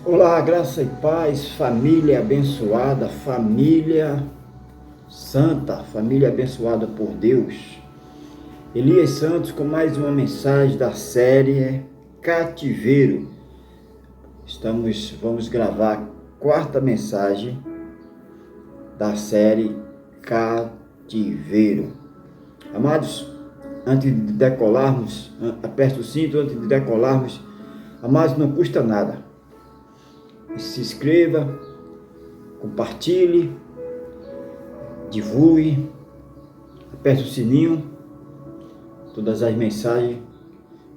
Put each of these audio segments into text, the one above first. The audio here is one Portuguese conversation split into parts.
Olá, graça e paz, família abençoada, família santa, família abençoada por Deus. Elias Santos com mais uma mensagem da série Cativeiro. Vamos gravar a quarta mensagem da série Cativeiro. Amados, antes de decolarmos, aperte o cinto antes de decolarmos. Amados, não custa nada. Se inscreva, compartilhe, divulgue, aperte o sininho. Todas as mensagens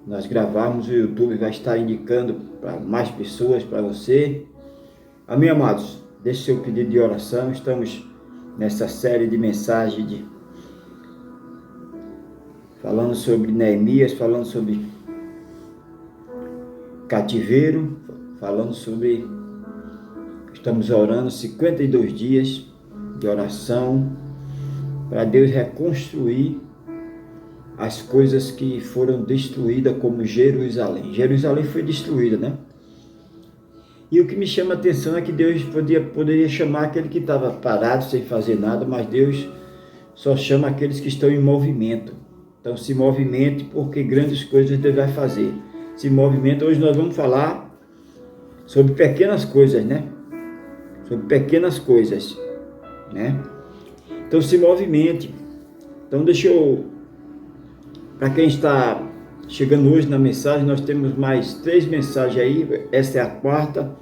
que nós gravarmos, o YouTube vai estar indicando para mais pessoas, para você. Amém, amados? Deixe seu pedido de oração. Estamos nessa série de mensagens falando sobre Neemias, falando sobre cativeiro, falando sobre... Estamos orando 52 dias de oração para Deus reconstruir as coisas que foram destruídas, como Jerusalém. Jerusalém foi destruída, né? E o que me chama a atenção é que Deus poderia chamar aquele que estava parado, sem fazer nada, mas Deus só chama aqueles que estão em movimento. Então se movimente, porque grandes coisas Deus vai fazer. Se movimenta. Hoje nós vamos falar sobre pequenas coisas, né? Sobre pequenas coisas, né? Então se movimente. Então deixa eu, para quem está chegando hoje na mensagem, nós temos mais 3 mensagens aí, essa é a quarta,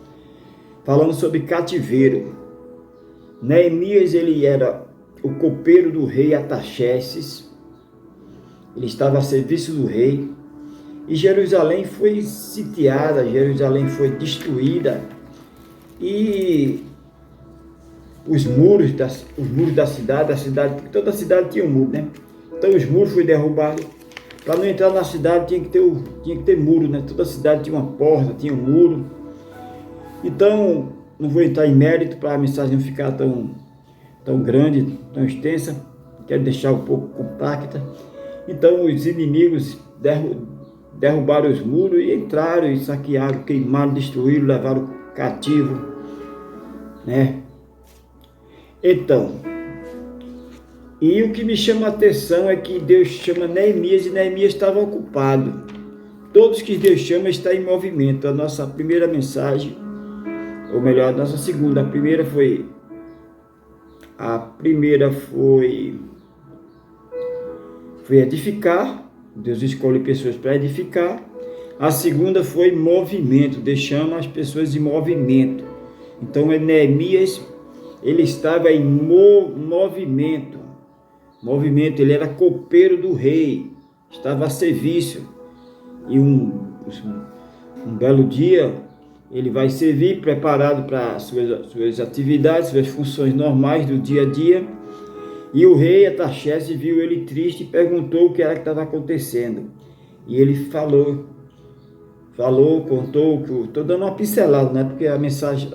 falando sobre cativeiro. Neemias, ele era o copeiro do rei Artaxerxes, ele estava a serviço do rei, e Jerusalém foi sitiada, Jerusalém foi destruída, e os muros da cidade, porque toda a cidade tinha um muro, né? Então os muros foram derrubados. Para não entrar na cidade tinha que ter muro, né? Toda a cidade tinha uma porta, tinha um muro. Então, não vou entrar em mérito para a mensagem não ficar tão grande, tão extensa. Quero deixar um pouco compacta. Então os inimigos derrubaram os muros e entraram e saquearam, queimaram, destruíram, levaram cativo, né? Então, e o que me chama a atenção é que Deus chama Neemias e Neemias estava ocupado. Todos que Deus chama estão em movimento. A nossa primeira mensagem, ou melhor, a nossa segunda, a primeira foi edificar. Deus escolhe pessoas para edificar. A segunda foi movimento. Deus chama as pessoas em movimento. Então, Neemias, ele estava em movimento. Ele era copeiro do rei, estava a serviço. E um belo dia, ele vai servir, preparado para suas atividades, suas funções normais do dia a dia. E o rei Artaxerxes viu ele triste e perguntou o que era que estava acontecendo. E ele contou, estou dando uma pincelada, né? Porque as mensagens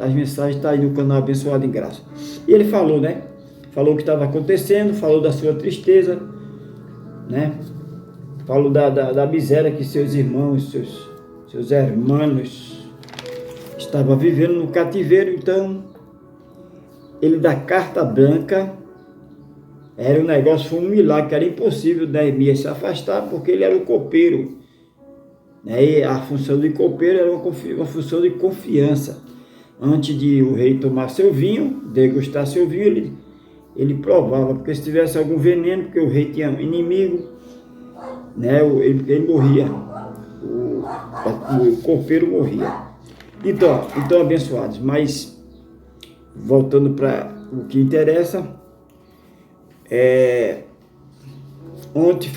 estão aí no canal Abençoado em Graça. E ele falou, né? Falou o que estava acontecendo, falou da sua tristeza, né? Falou da miséria que seus irmãos, seus irmãos estavam vivendo no cativeiro. Então, ele dá carta branca. Era um negócio, foi um milagre, que era impossível Neemias se afastar, porque ele era o copeiro. E a função de copeiro era uma função de confiança. Antes de o rei tomar seu vinho, degustar seu vinho, ele provava, porque se tivesse algum veneno, porque o rei tinha um inimigo, né, ele morria, o copeiro morria. Então, abençoados, mas voltando para o que interessa, ontem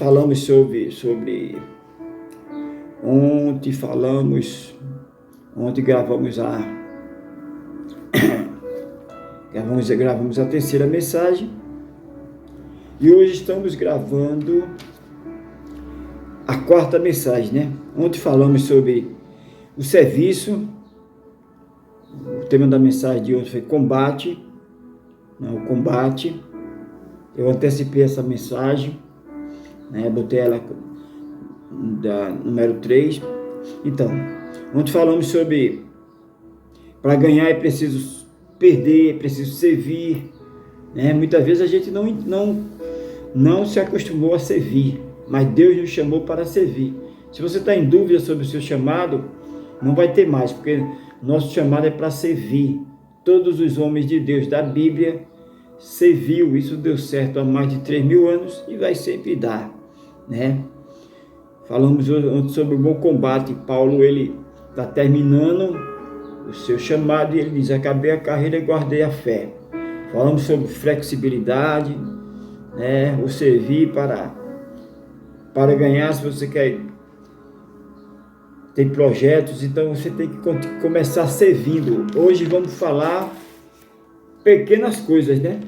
gravamos a terceira mensagem e hoje estamos gravando a quarta mensagem, né? Ontem falamos sobre o serviço. O tema da mensagem de hoje foi combate, né? O combate. Eu antecipei essa mensagem, né? Botei ela da número 3. Então, ontem falamos sobre Para ganhar é preciso perder, é preciso servir, né? Muitas vezes a gente não se acostumou a servir, mas Deus nos chamou para servir. Se você está em dúvida sobre o seu chamado, não vai ter mais, porque nosso chamado é para servir. Todos os homens de Deus da Bíblia serviu, isso deu certo há mais de 3.000 anos e vai sempre dar, né? Falamos ontem sobre o bom combate. Paulo, ele está terminando o seu chamado e ele diz: acabei a carreira e guardei a fé. Falamos sobre flexibilidade, né? O servir para ganhar. Se você tem projetos, então você tem que começar servindo. Hoje vamos falar pequenas coisas, né?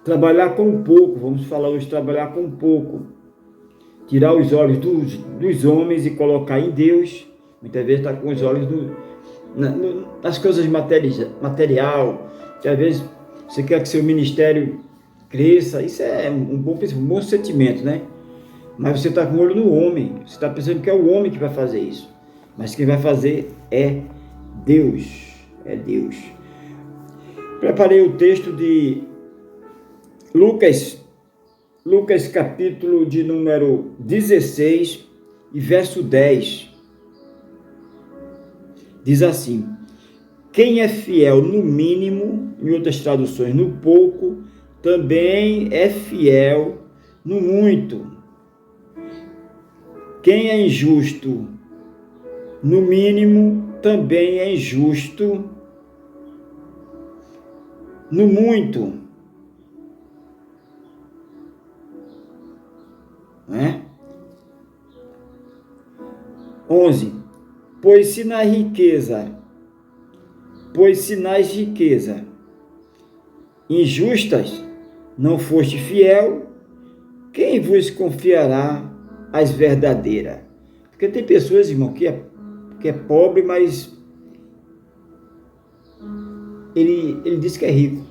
Trabalhar com pouco. Vamos falar hoje trabalhar com pouco. Tirar os olhos dos homens e colocar em Deus. Muitas vezes está com os olhos nas coisas material, que às vezes você quer que seu ministério cresça. Isso é um bom sentimento, né? Mas você está com o olho no homem. Você está pensando que é o homem que vai fazer isso. Mas quem vai fazer é Deus. É Deus. Preparei o texto de Lucas capítulo de número 16 e verso 10. Diz assim: quem é fiel no mínimo, em outras traduções, no pouco, também é fiel no muito. Quem é injusto no mínimo, também é injusto no muito. Né? 11. Pois se nas riquezas injustas não foste fiel, quem vos confiará as verdadeiras? Porque tem pessoas, irmão, que é pobre, mas ele diz que é rico.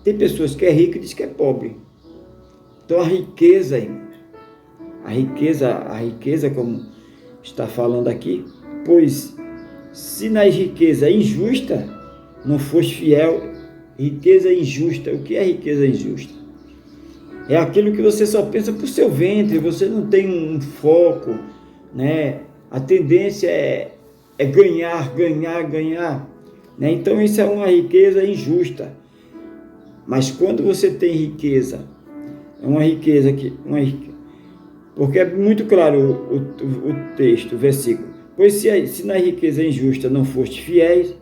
Tem pessoas que é rico e diz que é pobre. Então a riqueza, irmão, a riqueza, como está falando aqui, pois se nas riquezas injusta não foste fiel, riqueza injusta. O que é riqueza injusta? É aquilo que você só pensa para o seu ventre, você não tem um foco, né? A tendência é ganhar, né? Então isso é uma riqueza injusta. Mas quando você tem riqueza, é uma riqueza porque é muito claro o texto, o versículo. Pois se na riqueza injusta não foste fiéis,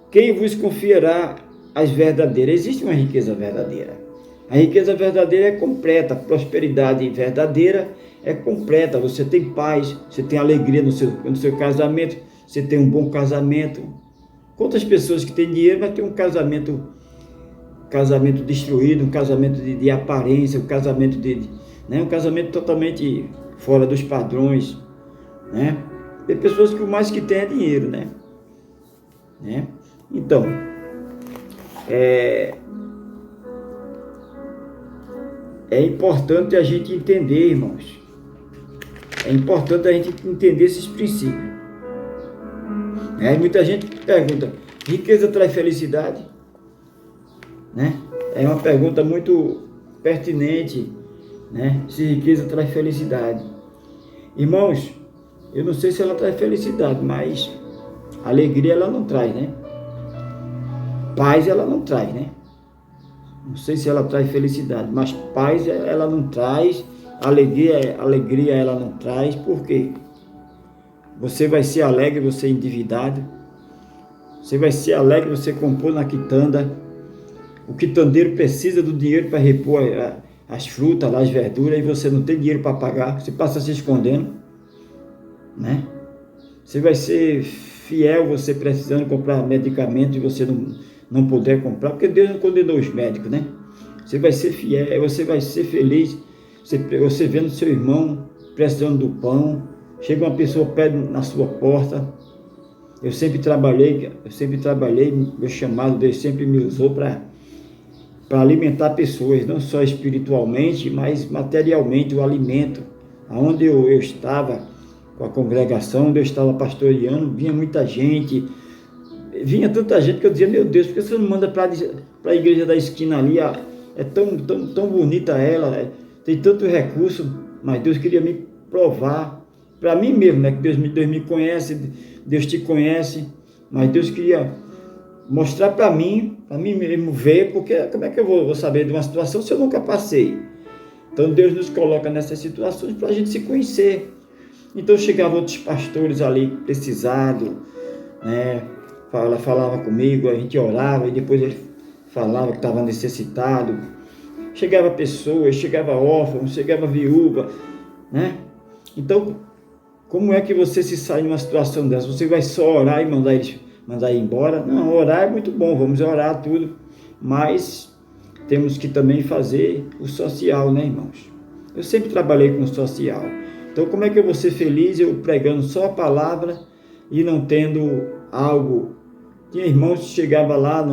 quem vos confiará as verdadeiras? Existe uma riqueza verdadeira. A riqueza verdadeira é completa, a prosperidade verdadeira é completa. Você tem paz, você tem alegria no seu casamento, você tem um bom casamento. Quantas pessoas que têm dinheiro, mas tem um casamento destruído, um casamento de aparência, um casamento um casamento totalmente fora dos padrões, né? Tem pessoas que o mais que tem é dinheiro, né? Então, é importante a gente entender, irmãos. É importante a gente entender esses princípios. Muita gente pergunta: riqueza traz felicidade? Né? É uma pergunta muito pertinente, né? Se riqueza traz felicidade. Irmãos, eu não sei se ela traz felicidade, mas alegria ela não traz, né? Paz ela não traz, né? Não sei se ela traz felicidade, mas paz ela não traz, alegria ela não traz. Por quê? Você vai ser alegre, você é endividado. Você vai ser alegre, você compor na quitanda. O quitandeiro precisa do dinheiro para repor as frutas, as verduras, e você não tem dinheiro para pagar. Você passa se escondendo, né? Você vai ser fiel, você precisando comprar medicamento e você não puder comprar, porque Deus não condenou os médicos, né? Você vai ser fiel, você vai ser feliz, você vendo seu irmão precisando do pão, chega uma pessoa, pede na sua porta. Eu sempre trabalhei, meu chamado, Deus sempre me usou para alimentar pessoas, não só espiritualmente, mas materialmente, o alimento. Aonde eu estava com a congregação, onde eu estava pastoreando, vinha muita gente vinha tanta gente que eu dizia, meu Deus, por que você não manda para a igreja da esquina ali? É tão bonita ela, tem tanto recurso, mas Deus queria me provar, para mim mesmo, né? Que Deus me conhece, Deus te conhece, mas Deus queria mostrar para mim mesmo ver, porque como é que eu vou saber de uma situação se eu nunca passei? Então Deus nos coloca nessas situações para a gente se conhecer. Então chegavam outros pastores ali precisados, né? Falava comigo, a gente orava e depois ele falava que estava necessitado. Chegava pessoas, chegava órfão, chegava viúva, né? Então, como é que você se sai numa situação dessa? Você vai só orar e mandar ir embora? Não, orar é muito bom, vamos orar tudo, mas temos que também fazer o social, né, irmãos? Eu sempre trabalhei com o social. Então, como é que eu vou ser feliz eu pregando só a palavra e não tendo algo? Tinha irmãos que chegavam lá,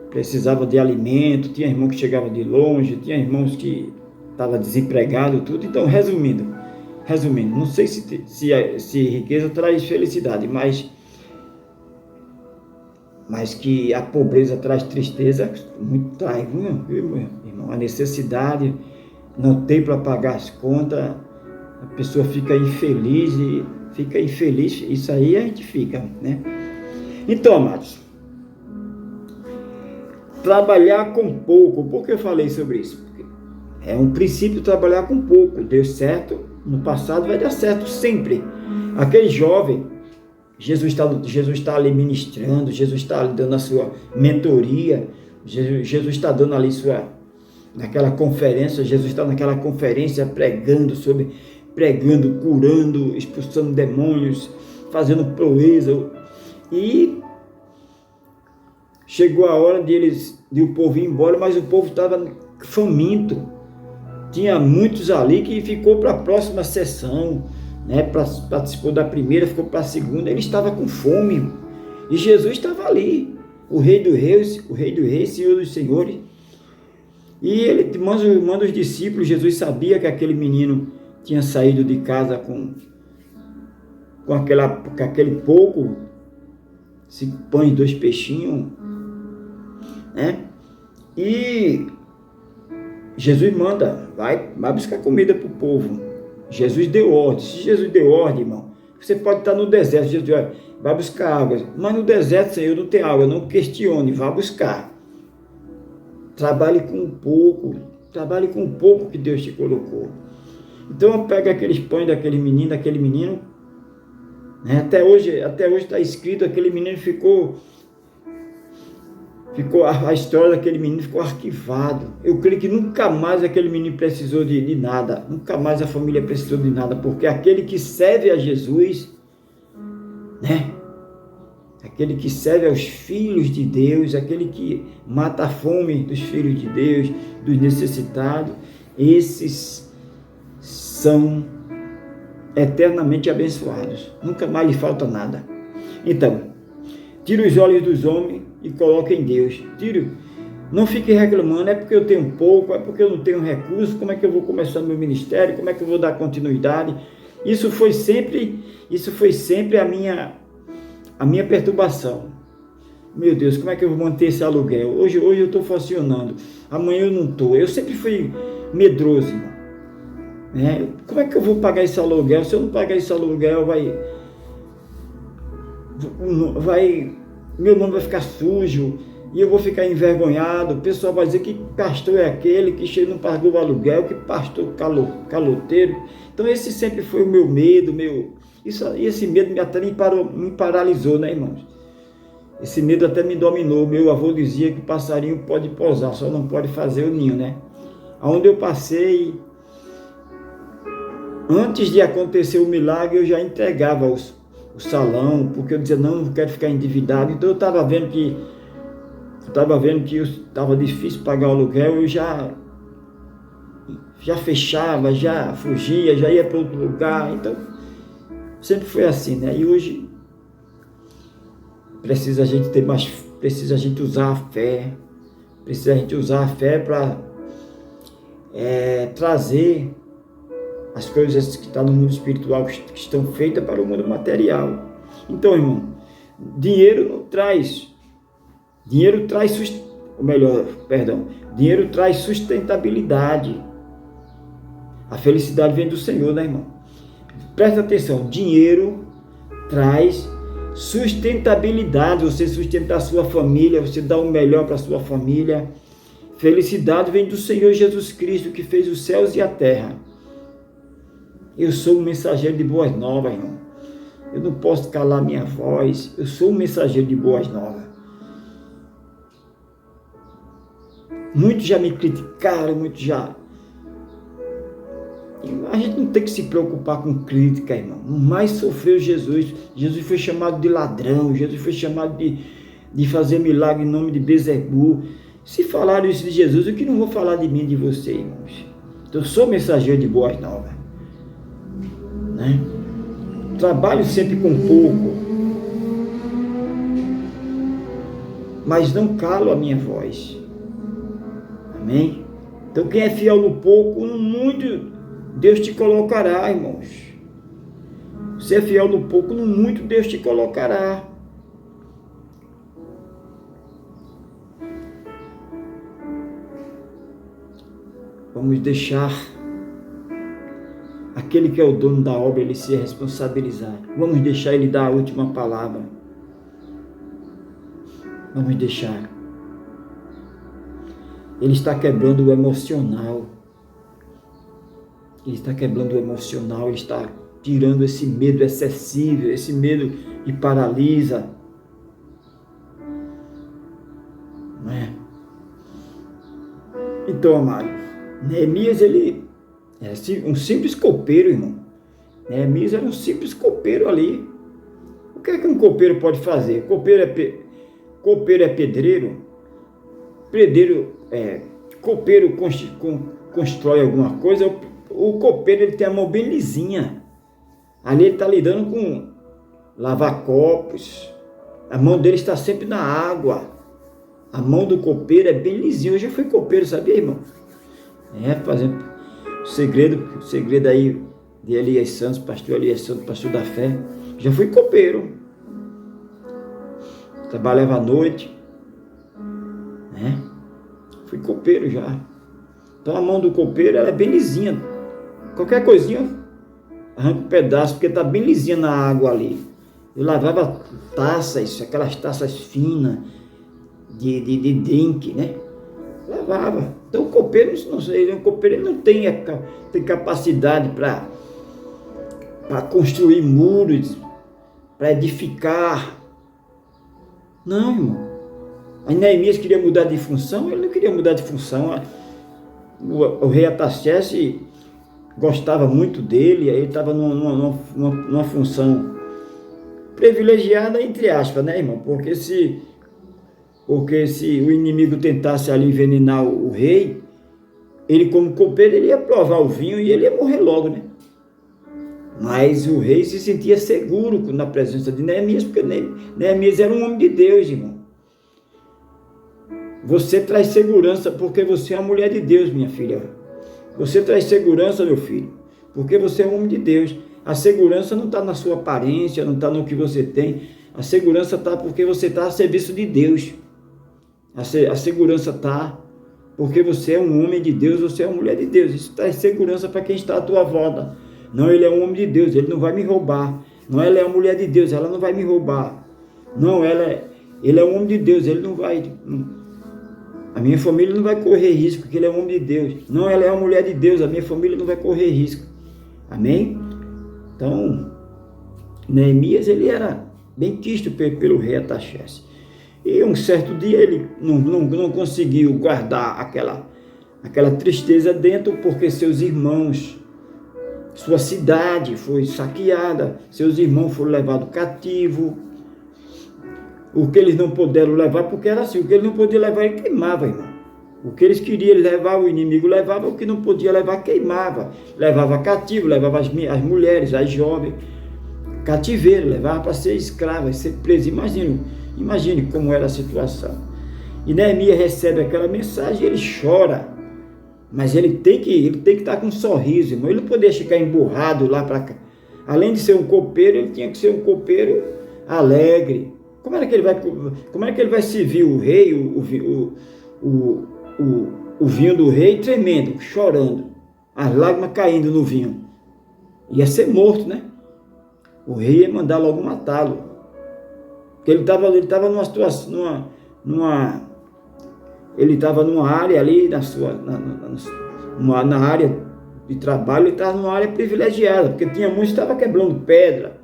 precisava de alimento, tinha irmão que chegava de longe, tinha irmãos que estavam desempregados, tudo. Então, resumindo, não sei se riqueza traz felicidade, mas que a pobreza traz tristeza, muito traz, irmão, a necessidade, não tem para pagar as contas, a pessoa fica infeliz, isso aí a gente fica, né? Então, amados, trabalhar com pouco, por que eu falei sobre isso? Porque é um princípio trabalhar com pouco, deu certo no passado, vai dar certo sempre. Aquele jovem, Jesus está ali ministrando, Jesus está ali dando a sua mentoria, Jesus está dando ali naquela conferência, Jesus está naquela conferência pregando, curando, expulsando demônios, fazendo proeza, e chegou a hora de o povo ir embora, mas o povo estava faminto, tinha muitos ali que ficou para a próxima sessão, né? Participou da primeira, ficou para a segunda, ele estava com fome, e Jesus estava ali, o Rei dos Reis, Senhor dos Senhores, e ele manda os discípulos. Jesus sabia que aquele menino tinha saído de casa com aquele pouco, 5 pães, 2 peixinhos, né? E Jesus manda, vai buscar comida para o povo. Jesus deu ordem. Se Jesus deu ordem, irmão, você pode estar no deserto, Jesus diz, vai buscar água, mas no deserto, Senhor, não tem água, não questione, vá buscar. Trabalhe com um pouco que Deus te colocou. Então pega aqueles pães daquele menino, né? Até hoje está escrito, aquele menino ficou, a história daquele menino ficou arquivado. Eu creio que nunca mais aquele menino precisou de nada, nunca mais a família precisou de nada, porque aquele que serve a Jesus, né? Aquele que serve aos filhos de Deus, aquele que mata a fome dos filhos de Deus, dos necessitados, esses são eternamente abençoados. Nunca mais lhe falta nada. Então, tira os olhos dos homens e coloca em Deus. Não fique reclamando, é porque eu tenho pouco, é porque eu não tenho recurso, como é que eu vou começar meu ministério, como é que eu vou dar continuidade? Isso foi sempre a minha perturbação. Meu Deus, como é que eu vou manter esse aluguel? Hoje eu estou funcionando, amanhã eu não estou. Eu sempre fui medroso, irmão. Como é que eu vou pagar esse aluguel? Se eu não pagar esse aluguel, meu nome vai ficar sujo e eu vou ficar envergonhado. O pessoal vai dizer que pastor é aquele que não pagou o aluguel, que pastor caloteiro. Então esse sempre foi o meu medo, esse medo até me paralisou, né, irmãos? Esse medo até me dominou. Meu avô dizia que o passarinho pode pousar, só não pode fazer o ninho, né? Aonde eu passei, antes de acontecer o milagre, eu já entregava o salão, porque eu dizia, não quero ficar endividado. Então eu estava vendo que estava difícil pagar o aluguel, eu já fechava, já fugia, já ia para outro lugar. Então sempre foi assim, né? E hoje precisa a gente usar a fé, para trazer as coisas que estão no mundo espiritual, que estão feitas para o mundo material. Então, irmão, dinheiro não traz. Dinheiro traz dinheiro traz sustentabilidade. A felicidade vem do Senhor, né, irmão? Presta atenção, dinheiro traz sustentabilidade, você sustentar a sua família, você dar o melhor para a sua família. Felicidade vem do Senhor Jesus Cristo, que fez os céus e a terra. Eu sou um mensageiro de boas novas, irmão. Eu não posso calar minha voz. Eu sou um mensageiro de boas novas. Muitos já me criticaram, muitos já... A gente não tem que se preocupar com crítica, irmão. Mais sofreu Jesus. Jesus foi chamado de ladrão. Jesus foi chamado de fazer milagre em nome de Bezebu. Se falaram isso de Jesus, o que não vou falar de mim e de você, irmãos? Eu sou mensageiro de boas novas, né? Trabalho sempre com pouco, mas não calo a minha voz. Amém? Então quem é fiel no pouco, no muito Deus te colocará, irmãos. Você é fiel no pouco, no muito Deus te colocará. Vamos deixar aquele que é o dono da obra, ele se responsabilizar. Vamos deixar ele dar a última palavra. Vamos deixar. Ele está quebrando o emocional. Ele está quebrando o emocional, ele está tirando esse medo excessivo, esse medo que paralisa. Não é? Então, amado, Neemias, ele era um simples copeiro, irmão. Neemias era um simples copeiro ali. O que é que um copeiro pode fazer? Copeiro é pedreiro. Copeiro constrói alguma coisa. O copeiro, ele tem a mão bem lisinha. Ali ele está lidando com lavar copos. A mão dele está sempre na água. A mão do copeiro é bem lisinha. Eu já fui copeiro, sabia, irmão? Fazendo o segredo aí de Elias Santos, pastor Elias Santos, pastor da fé. Já fui copeiro. Trabalhava à noite. Fui copeiro já. Então a mão do copeiro, ela é bem lisinha. Qualquer coisinha, arranca um pedaço, porque está bem lisinha na água ali. Eu lavava taças, aquelas taças finas, de drink, né? Lavava. Então o copeiro, ele não tem capacidade para construir muros, para edificar. Não, irmão. Aí Neemias queria mudar de função, ele não queria mudar de função. O rei Artaxerxes gostava muito dele, aí ele estava numa função privilegiada, entre aspas, né, irmão? Porque se o inimigo tentasse ali envenenar o rei, ele como copeiro, ele ia provar o vinho e ele ia morrer logo, né? Mas o rei se sentia seguro na presença de Neemias, porque Neemias era um homem de Deus, irmão. Você traz segurança porque você é uma mulher de Deus, minha filha. Você traz segurança, meu filho, porque você é um homem de Deus. A segurança não está na sua aparência, não está no que você tem. A segurança está porque você está a serviço de Deus. A segurança está porque você é um homem de Deus, você é uma mulher de Deus. Isso traz segurança para quem está à tua volta. Não, ele é um homem de Deus, ele não vai me roubar. Não, ela é uma mulher de Deus, ela não vai me roubar. Não, ele é um homem de Deus, ele não vai... A minha família não vai correr risco, porque ele é um homem de Deus. Não, ela é uma mulher de Deus, a minha família não vai correr risco. Amém? Então, Neemias, ele era bem quisto pelo rei Artaxerxes. E um certo dia ele não conseguiu guardar aquela tristeza dentro, porque seus irmãos, sua cidade foi saqueada, seus irmãos foram levados cativo. O que eles não puderam levar, porque era assim, o que eles não podiam levar, ele queimava, irmão. O que eles queriam levar, o inimigo levava, o que não podia levar, queimava. Levava cativo, levava as mulheres, as jovens, cativeiro, levava para ser escrava, ser preso. Imagine como era a situação. E Neemias recebe aquela mensagem e ele chora. Mas ele tem que estar com um sorriso, irmão. Ele não podia ficar emburrado lá para cá. Além de ser um copeiro, ele tinha que ser um copeiro alegre. Como é que ele vai servir o rei, o vinho do rei tremendo, chorando, as lágrimas caindo no vinho? Ia ser morto, né? O rei ia mandar logo matá-lo. Porque ele estava numa situação, ele estava numa área ali, na área de trabalho, ele estava numa área privilegiada, porque tinha muitos que estavam quebrando pedra.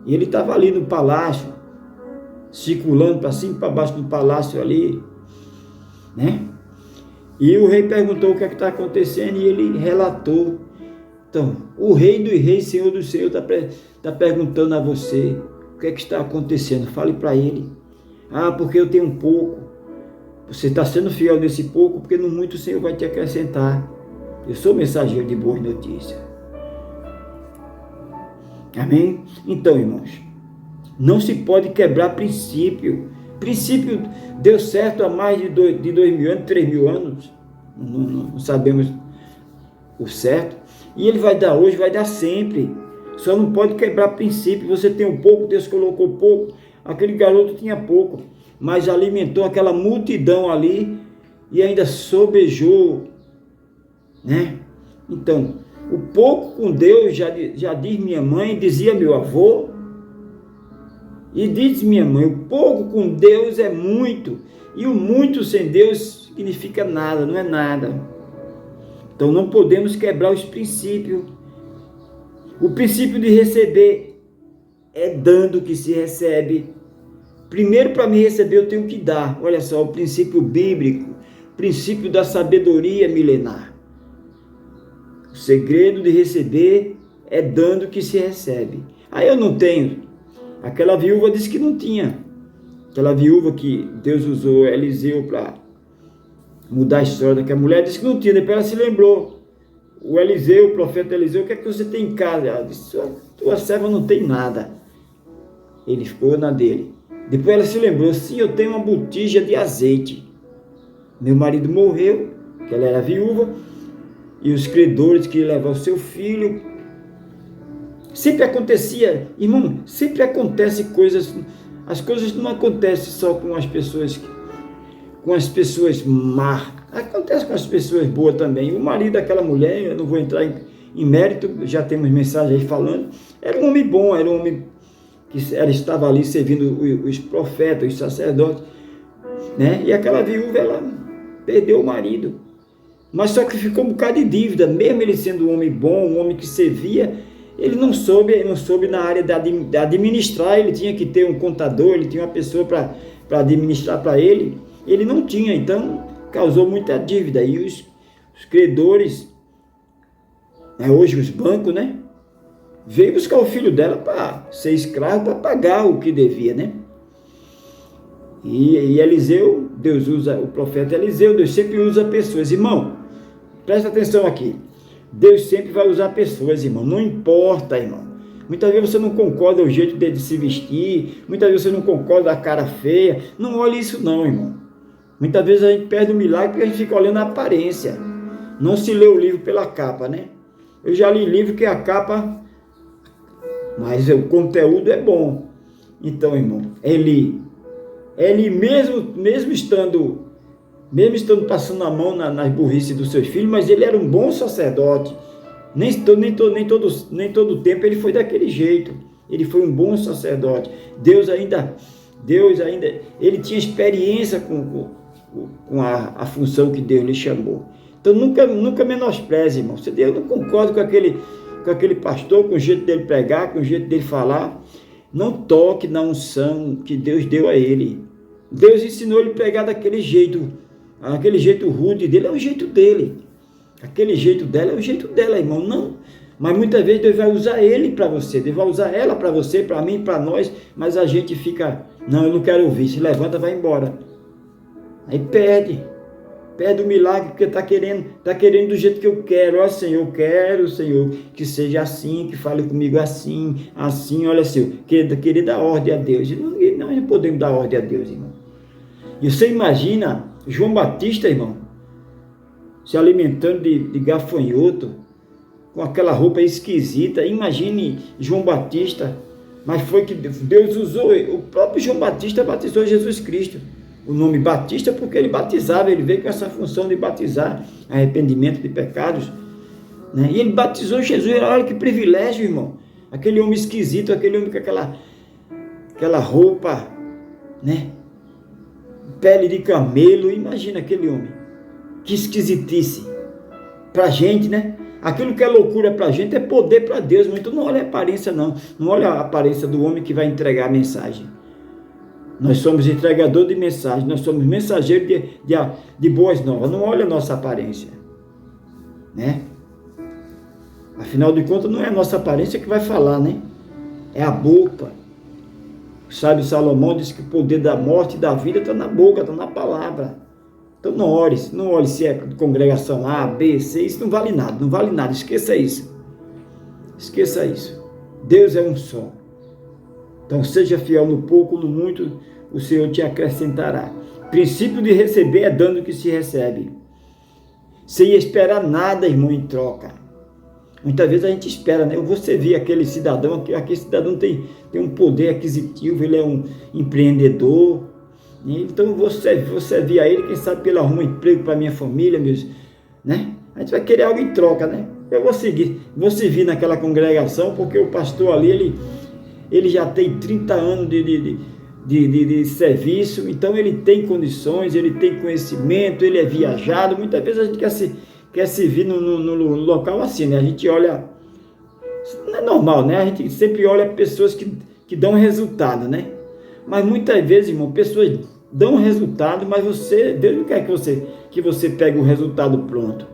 E ele estava ali no palácio, circulando para cima e para baixo do palácio ali, né? E o rei perguntou o que é que está acontecendo e ele relatou. Então, o rei dos reis, senhor do senhor, está perguntando a você o que é que está acontecendo. Fale para ele. Ah, porque eu tenho um pouco. Você está sendo fiel nesse pouco, porque no muito o Senhor vai te acrescentar. Eu sou mensageiro de boas notícias. Amém? Então, irmãos, não se pode quebrar princípio. Princípio deu certo há mais de 2.000 anos, 3.000 anos. Não sabemos o certo. E ele vai dar hoje, vai dar sempre. Só não pode quebrar princípio. Você tem um pouco, Deus colocou pouco. Aquele garoto tinha pouco, mas alimentou aquela multidão ali e ainda sobejou, né? Então, o pouco com Deus, já diz minha mãe, dizia meu avô, e diz minha mãe, o pouco com Deus é muito, e o muito sem Deus significa nada, não é nada. Então não podemos quebrar os princípios. O princípio de receber é dando que se recebe. Primeiro, para me receber, eu tenho que dar. Olha só, o princípio bíblico, princípio da sabedoria milenar. O segredo de receber é dando que se recebe. Aí eu não tenho. Aquela viúva disse que não tinha. Aquela viúva que Deus usou Eliseu para mudar a história daquela mulher, disse que não tinha. Depois ela se lembrou. O Eliseu, o profeta Eliseu, o que é que você tem em casa? Ela disse, tua serva não tem nada. Ele ficou na dele. Depois ela se lembrou, sim, eu tenho uma botija de azeite. Meu marido morreu, que ela era viúva, e os credores queriam levar o seu filho. Sempre acontecia, irmão, sempre acontece coisas, as coisas não acontecem só com as pessoas más, acontece com as pessoas boas também. O marido daquela mulher, eu não vou entrar em mérito, já temos mensagem aí falando, era um homem bom, era um homem que ela estava ali servindo os profetas, os sacerdotes, né? E aquela viúva, ela perdeu o marido, mas só que ficou um bocado de dívida, mesmo ele sendo um homem bom, um homem que servia, ele não soube na área de administrar. Ele tinha que ter um contador, ele tinha uma pessoa para administrar para ele, ele não tinha, então causou muita dívida, e os credores, né, hoje os bancos, né, veio buscar o filho dela para ser escravo, para pagar o que devia, né? E Eliseu, Deus usa o profeta Eliseu, Deus sempre usa pessoas. Irmão, presta atenção aqui. Deus sempre vai usar pessoas, irmão. Não importa, irmão. Muitas vezes você não concorda com o jeito dele de se vestir, muitas vezes você não concorda com a cara feia. Não olhe isso não, irmão. Muitas vezes a gente perde o milagre porque a gente fica olhando a aparência. Não se lê o livro pela capa, né? Eu já li livro que a capa, mas o conteúdo é bom. Então, irmão, ele mesmo estando passando a mão nas burrices dos seus filhos, mas ele era um bom sacerdote. Nem todo tempo ele foi daquele jeito. Ele foi um bom sacerdote. Deus ainda, ele tinha experiência com a função que Deus lhe chamou. Então nunca menospreze, irmão. Se Deus não concorda com aquele pastor, com o jeito dele pregar, com o jeito dele falar, não toque na unção que Deus deu a ele. Deus ensinou ele a pregar daquele jeito. Aquele jeito rude dele é o jeito dele. Aquele jeito dela é o jeito dela, irmão. Não. Mas muitas vezes Deus vai usar ele para você. Deus vai usar ela para você, para mim, para nós. Mas a gente fica, não, eu não quero ouvir. Se levanta, vai embora. Aí perde o milagre, porque está querendo do jeito que eu quero. Ó Senhor, eu quero, Senhor, que seja assim, que fale comigo assim, olha Senhor, querer dar ordem a Deus. Não podemos dar ordem a Deus, irmão. E você imagina João Batista, irmão, se alimentando de gafanhoto, com aquela roupa esquisita. Imagine João Batista Mas foi que Deus usou, o próprio João Batista batizou Jesus Cristo. O nome Batista porque ele batizava, ele veio com essa função de batizar, arrependimento de pecados, né? E ele batizou Jesus. Olha que privilégio, irmão. Aquele homem esquisito, aquele homem com aquela roupa, né? Pele de camelo, imagina aquele homem. Que esquisitice. Pra gente, né? Aquilo que é loucura pra gente é poder pra Deus. Então não olha a aparência, não. Não olha a aparência do homem que vai entregar a mensagem. Nós somos entregador de mensagem, nós somos mensageiros de boas novas. Não olha a nossa aparência, né? Afinal de contas, não é a nossa aparência que vai falar, né? É a boca. O sábio Salomão disse que o poder da morte e da vida está na boca, está na palavra. Então não olhe se é congregação A, B, C, isso não vale nada, esqueça isso. Esqueça isso. Deus é um só. Então seja fiel no pouco, no muito, o Senhor te acrescentará. Princípio de receber é dando o que se recebe. Sem esperar nada, irmão, em troca. Muitas vezes a gente espera, né? Você vê aquele cidadão, aquele cidadão tem um poder aquisitivo, ele é um empreendedor. Então você via ele, quem sabe ele arruma um emprego para minha família, né? A gente vai querer algo em troca, né? Eu vou servir naquela congregação, porque o pastor ali, ele já tem 30 anos de serviço, então ele tem condições, ele tem conhecimento, ele é viajado. Muitas vezes a gente quer servir no local assim, né? A gente olha, não é normal, né? A gente sempre olha pessoas que dão resultado, né? Mas muitas vezes, irmão, pessoas dão resultado, mas Deus não quer que você pegue o resultado pronto.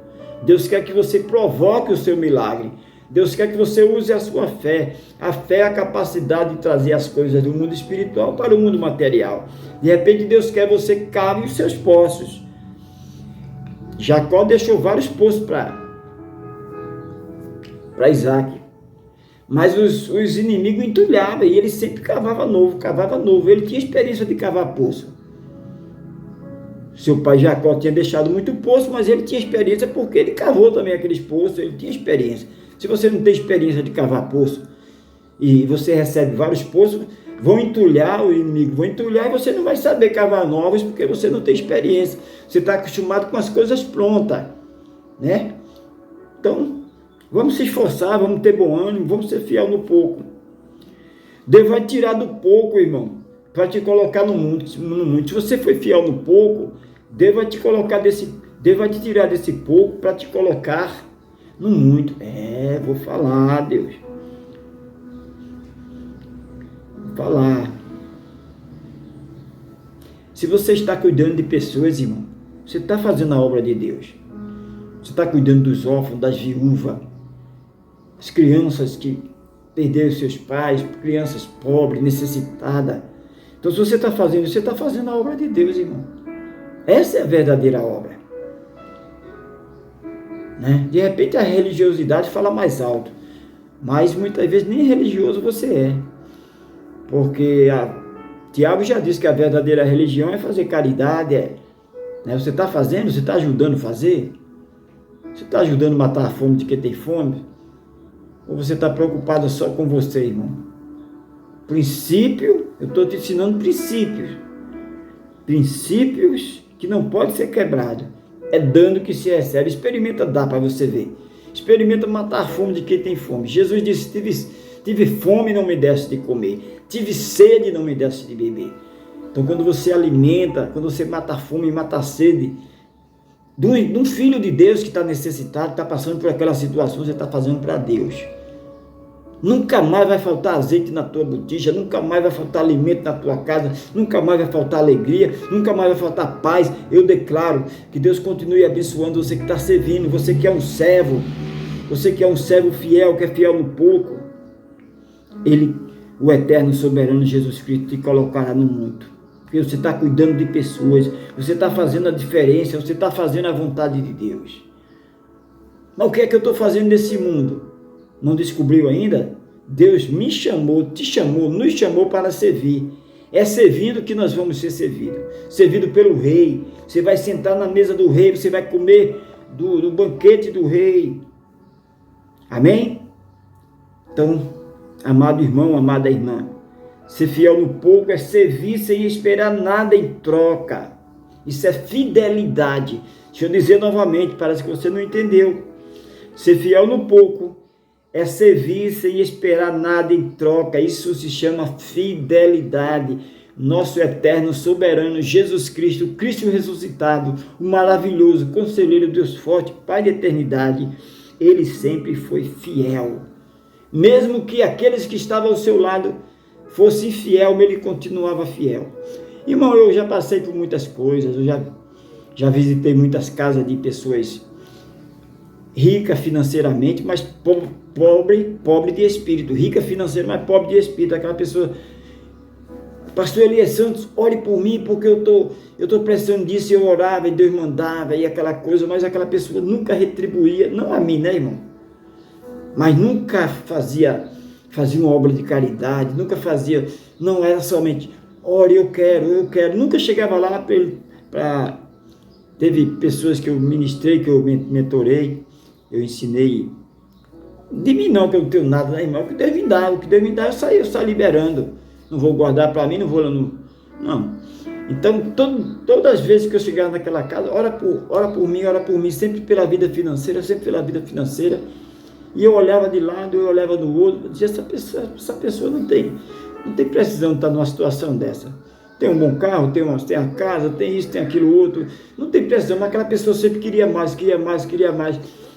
Deus quer que você provoque o seu milagre. Deus quer que você use a sua fé. A fé é a capacidade de trazer as coisas do mundo espiritual para o mundo material. De repente Deus quer que você cave os seus poços. Jacó deixou vários poços para Isaac. Mas os inimigos entulhavam e ele sempre cavava novo. Ele tinha experiência de cavar poço. Seu pai Jacó tinha deixado muito poço, mas ele tinha experiência porque ele cavou também aqueles poços, ele tinha experiência. Se você não tem experiência de cavar poço e você recebe vários poços, vão entulhar o inimigo, vão entulhar e você não vai saber cavar novos porque você não tem experiência. Você está acostumado com as coisas prontas, né? Então, vamos se esforçar, vamos ter bom ânimo, vamos ser fiel no pouco. Deus vai tirar do pouco, irmão, para te colocar no muito. Se você foi fiel no pouco, Deus vai te tirar desse pouco para te colocar no muito. Vou falar, Deus. Vou falar. Se você está cuidando de pessoas, irmão, você está fazendo a obra de Deus. Você está cuidando dos órfãos, das viúvas, as crianças que perderam seus pais, crianças pobres, necessitadas. Então, se você está fazendo isso, você está fazendo a obra de Deus, irmão. Essa é a verdadeira obra. Né? De repente, a religiosidade fala mais alto. Mas, muitas vezes, nem religioso você é. Porque Tiago já disse que a verdadeira religião é fazer caridade. Né? Você está fazendo? Você está ajudando a fazer? Você está ajudando a matar a fome de quem tem fome? Ou você está preocupado só com você, irmão? Princípio, eu estou te ensinando princípios. Princípios que não podem ser quebrados. É dando que se recebe. Experimenta dar para você ver. Experimenta matar a fome de quem tem fome. Jesus disse, tive fome e não me deste de comer. Tive sede e não me deste de beber. Então quando você alimenta, quando você mata a fome e mata a sede de um filho de Deus que está necessitado, está passando por aquela situação, você está fazendo para Deus. Nunca mais vai faltar azeite na tua botija, nunca mais vai faltar alimento na tua casa, nunca mais vai faltar alegria, nunca mais vai faltar paz. Eu declaro que Deus continue abençoando você que está servindo, você que é um servo fiel, que é fiel no pouco. Ele, o eterno soberano Jesus Cristo, te colocará no muito. Porque você está cuidando de pessoas, você está fazendo a diferença, você está fazendo a vontade de Deus. Mas o que é que eu estou fazendo nesse mundo? Não descobriu ainda? Deus me chamou, te chamou, nos chamou para servir. É servindo que nós vamos ser servidos. Servido pelo rei. Você vai sentar na mesa do rei, você vai comer do banquete do rei. Amém? Então, Amado irmão, amada irmã, ser fiel no pouco é servir sem esperar nada em troca. Isso é fidelidade. Deixa eu dizer novamente, parece que você não entendeu. Ser fiel no pouco é servir sem esperar nada em troca. Isso se chama fidelidade. Nosso eterno, soberano, Jesus Cristo, Cristo ressuscitado, o maravilhoso, conselheiro, Deus forte, Pai da eternidade, ele sempre foi fiel. Mesmo que aqueles que estavam ao seu lado fossem infiel, ele continuava fiel. Irmão, eu já passei por muitas coisas, eu já visitei muitas casas de pessoas ricas financeiramente, mas pobre de espírito. Rica financeiramente, mas pobre de espírito. Aquela pessoa, pastor Elias Santos, ore por mim, porque eu tô precisando disso. Eu orava e Deus mandava, e aquela coisa, mas aquela pessoa nunca retribuía, não a mim, né, irmão? Mas nunca fazia uma obra de caridade, nunca fazia, não era somente, ore, eu quero, nunca chegava lá para... Teve pessoas que eu ministrei, que eu mentorei, eu ensinei, de mim não, que eu não tenho nada, né, irmão? O que Deus me dá, eu saio liberando, não vou guardar para mim, não vou lá não. Então, todas as vezes que eu chegava naquela casa, ora por mim, sempre pela vida financeira, e eu olhava de lado, eu olhava do outro, eu dizia, essa pessoa não tem precisão de estar numa situação dessa. Tem um bom carro, tem a casa, tem isso, tem aquilo outro, não tem precisão, mas aquela pessoa sempre queria mais.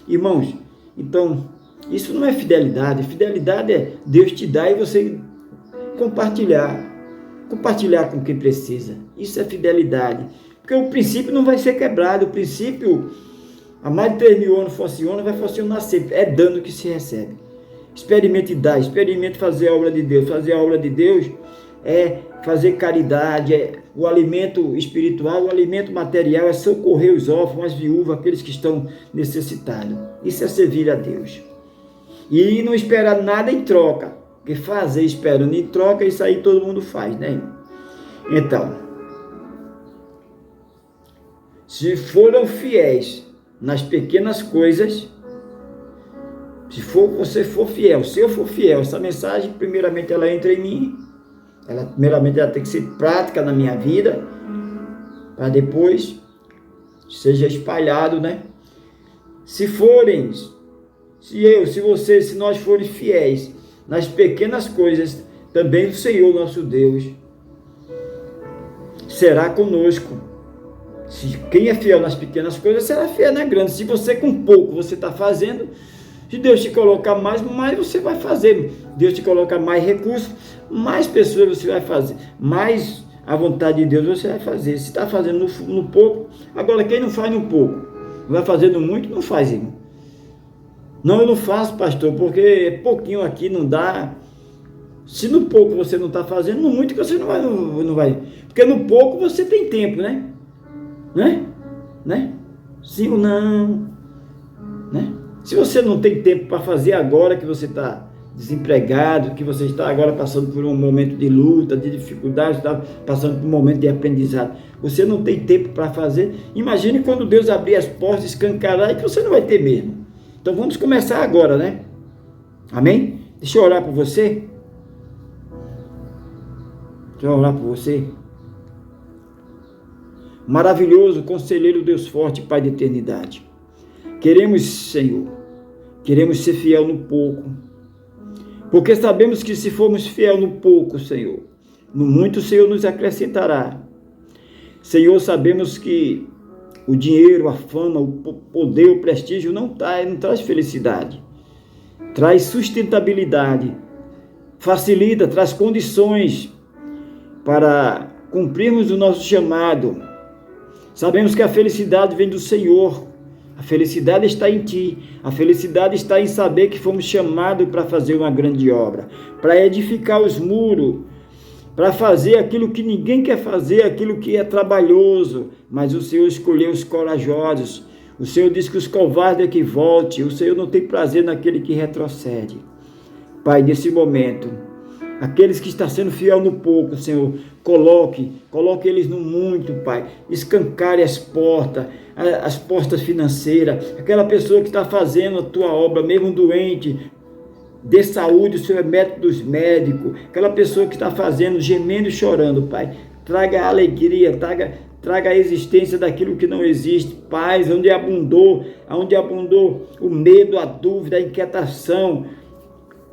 Irmãos, então, isso não é fidelidade. Fidelidade é Deus te dá e você compartilhar com quem precisa. Isso é fidelidade, porque o princípio não vai ser quebrado, o princípio, há mais de 3.000 anos funciona, vai funcionar sempre, é dando que se recebe. Experimente dar, experimente fazer a obra de Deus. Fazer a obra de Deus é fazer caridade, é o alimento espiritual, o alimento material, é socorrer os órfãos, as viúvas, aqueles que estão necessitados. Isso é servir a Deus. E não esperar nada em troca, porque fazer esperando em troca, isso aí todo mundo faz, né, irmão? Então, se foram fiéis nas pequenas coisas, você for fiel, se eu for fiel, essa mensagem, primeiramente ela entra em mim, primeiramente ela tem que ser prática na minha vida, para depois seja espalhado, né? Se nós forem fiéis nas pequenas coisas, também o Senhor nosso Deus será conosco. Quem é fiel nas pequenas coisas será fiel na grande. Se você com pouco você está fazendo, se Deus te colocar mais você vai fazer. Deus te colocar mais recursos, mais pessoas você vai fazer. Mais a vontade de Deus você vai fazer. Se está fazendo no pouco, agora quem não faz no pouco, vai fazendo muito, não faz, irmão. Não, eu não faço, pastor, porque é pouquinho aqui, não dá. Se no pouco você não está fazendo, no muito que você não vai. Porque no pouco você tem tempo, né? Né? Sim ou não? Né? Se você não tem tempo para fazer agora que você está desempregado, que você está agora passando por um momento de luta, de dificuldade, está passando por um momento de aprendizado, você não tem tempo para fazer, imagine quando Deus abrir as portas, escancarar, e que você não vai ter mesmo. Então vamos começar agora, né? Amém? Deixa eu orar por você. Maravilhoso, conselheiro, Deus forte, Pai da eternidade. Queremos, Senhor, ser fiel no pouco, porque sabemos que se formos fiel no pouco, Senhor, no muito o Senhor nos acrescentará. Senhor, sabemos que o dinheiro, a fama, o poder, o prestígio não traz felicidade, traz sustentabilidade, facilita, traz condições para cumprirmos o nosso chamado. Sabemos que a felicidade vem do Senhor, a felicidade está em ti, a felicidade está em saber que fomos chamados para fazer uma grande obra, para edificar os muros, para fazer aquilo que ninguém quer fazer, aquilo que é trabalhoso, mas o Senhor escolheu os corajosos. O Senhor diz que os covardes é que volte, o Senhor não tem prazer naquele que retrocede. Pai, nesse momento, aqueles que estão sendo fiel no pouco, Senhor, coloque eles no muito, Pai. Escancare as portas financeiras. Aquela pessoa que está fazendo a tua obra, mesmo doente, Dê saúde, o Senhor é médico dos médicos. Aquela pessoa que está fazendo, gemendo e chorando, Pai. Traga alegria, traga a existência daquilo que não existe. Paz, onde abundou o medo, a dúvida, a inquietação.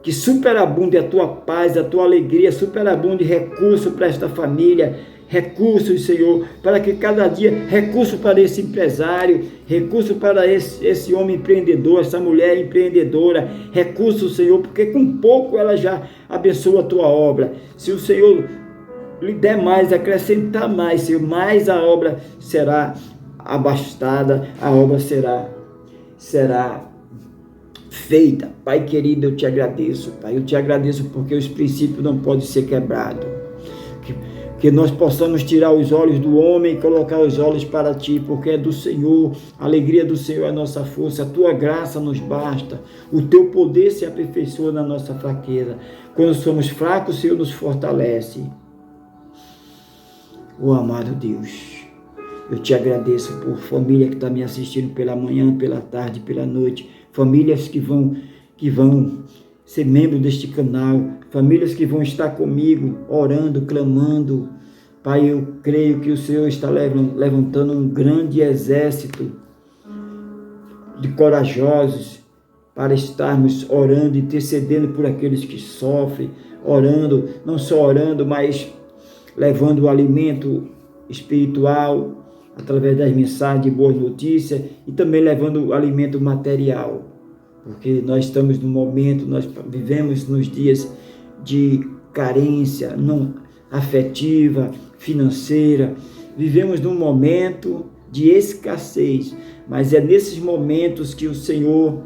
Que superabunde a tua paz, a tua alegria, superabunde recurso para esta família, recursos, Senhor, para que cada dia, recurso para esse empresário, recurso para esse homem empreendedor, essa mulher empreendedora, recurso, Senhor, porque com pouco ela já abençoa a tua obra. Se o Senhor lhe der mais, acrescentar mais, Senhor, mais a obra será abastada, a obra será feita. Pai querido, eu te agradeço, Pai, eu te agradeço porque os princípios não podem ser quebrados, que nós possamos tirar os olhos do homem e colocar os olhos para ti, porque é do Senhor, a alegria do Senhor é a nossa força, a tua graça nos basta, o teu poder se aperfeiçoa na nossa fraqueza, quando somos fracos, o Senhor nos fortalece. Oh amado Deus, eu te agradeço por família que está me assistindo pela manhã, pela tarde, pela noite, famílias que vão ser membros deste canal, famílias que vão estar comigo, orando, clamando. Pai, eu creio que o Senhor está levantando um grande exército de corajosos para estarmos orando, intercedendo por aqueles que sofrem, orando, não só orando, mas levando o alimento espiritual, através das mensagens de boas notícias, e também levando o alimento material, porque nós estamos no momento, nós vivemos nos dias de carência não afetiva, financeira, vivemos num momento de escassez, mas é nesses momentos que o Senhor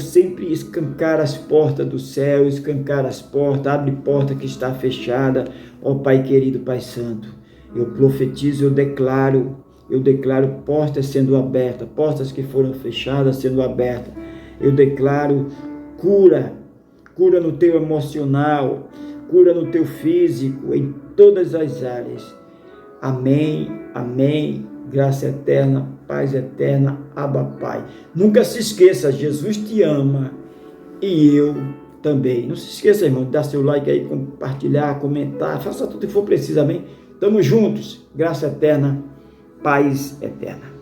sempre escancara as portas do céu, escancara as portas, abre porta que está fechada. Ó Pai querido, Pai santo, eu profetizo, eu declaro portas sendo abertas, portas que foram fechadas sendo abertas. Eu declaro cura no teu emocional, cura no teu físico, em todas as áreas. Amém, amém. Graça eterna, paz eterna, Abba Pai. Nunca se esqueça, Jesus te ama e eu também. Não se esqueça, irmão, de dar seu like aí, compartilhar, comentar, faça tudo o que for preciso, amém? Estamos juntos, graça eterna, paz eterna.